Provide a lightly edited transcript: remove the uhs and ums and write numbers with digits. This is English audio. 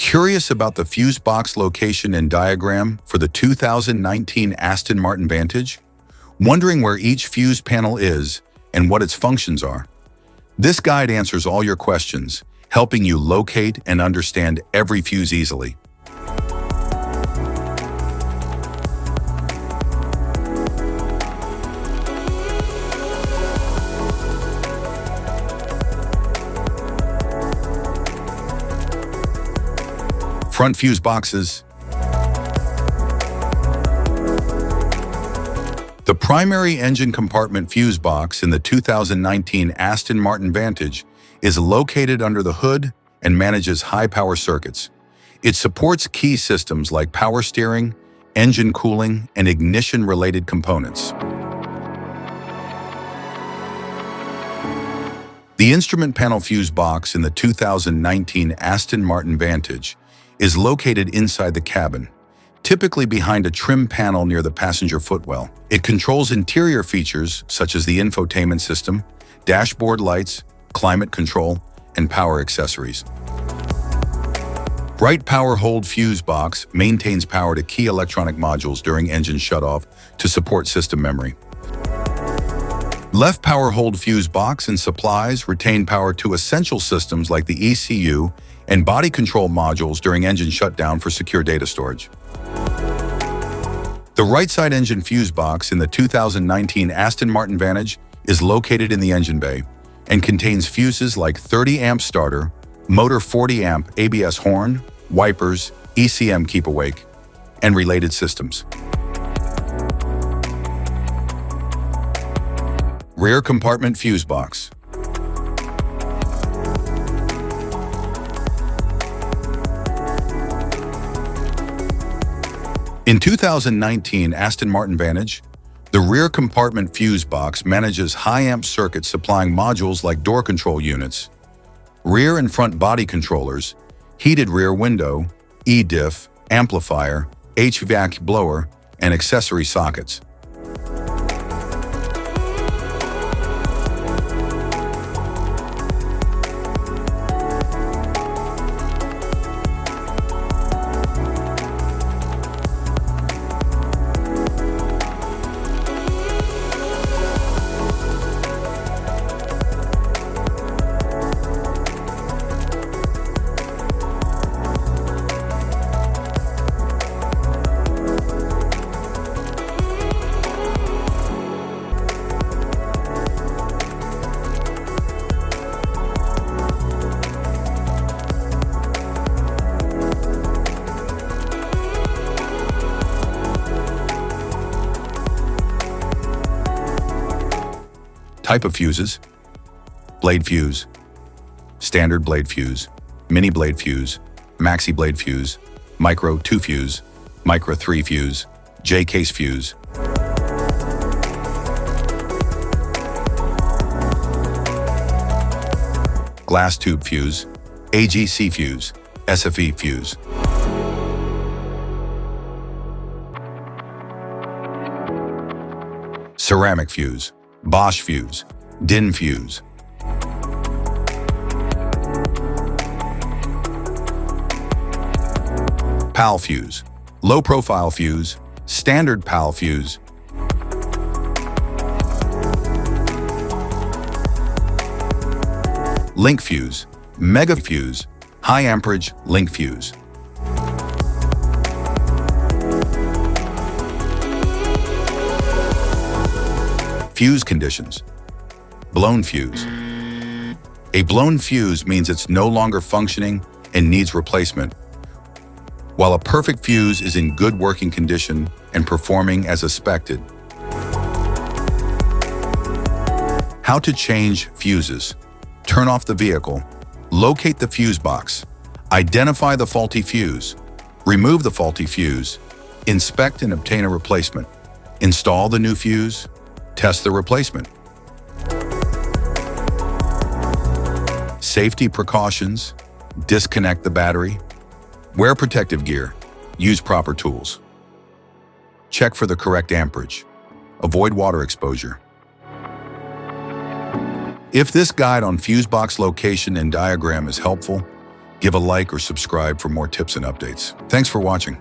Curious about the fuse box location and diagram for the 2019 Aston Martin Vantage? Wondering where each fuse panel is and what its functions are? This guide answers all your questions, helping you locate and understand every fuse easily. Front fuse boxes. The primary engine compartment fuse box in the 2019 Aston Martin Vantage is located under the hood and manages high-power circuits. It supports key systems like power steering, engine cooling, and ignition-related components. The instrument panel fuse box in the 2019 Aston Martin Vantage is located inside the cabin, typically behind a trim panel near the passenger footwell. It controls interior features such as the infotainment system, dashboard lights, climate control, and power accessories. Right power hold fuse box maintains power to key electronic modules during engine shutoff to support system memory. Left power hold fuse box and supplies retain power to essential systems like the ECU and body control modules during engine shutdown for secure data storage. The right side engine fuse box in the 2019 Aston Martin Vantage is located in the engine bay and contains fuses like 30 amp starter, motor 40 amp ABS horn, wipers, ECM keep awake, and related systems. Rear compartment fuse box. In 2019 Aston Martin Vantage, the rear compartment fuse box manages high-amp circuits supplying modules like door control units, rear and front body controllers, heated rear window, E-diff, amplifier, HVAC blower, and accessory sockets. Type of fuses: blade fuse, standard blade fuse, mini blade fuse, maxi blade fuse, micro 2 fuse, micro 3 fuse, J-case fuse. Glass tube fuse, AGC fuse, SFE fuse. Ceramic fuse, Bosch fuse, DIN fuse. PAL fuse, low profile fuse, standard PAL fuse. Link fuse, mega fuse, high amperage link fuse. Fuse conditions. Blown fuse. A blown fuse means it's no longer functioning and needs replacement, while a perfect fuse is in good working condition and performing as expected. How to change fuses. Turn off the vehicle. Locate the fuse box. Identify the faulty fuse. Remove the faulty fuse. Inspect and obtain a replacement. Install the new fuse. Test the replacement. Safety precautions. Disconnect the battery. Wear protective gear. Use proper tools. Check for the correct amperage. Avoid water exposure. If this guide on fuse box location and diagram is helpful, Give a like or subscribe for more tips and updates. Thanks for watching.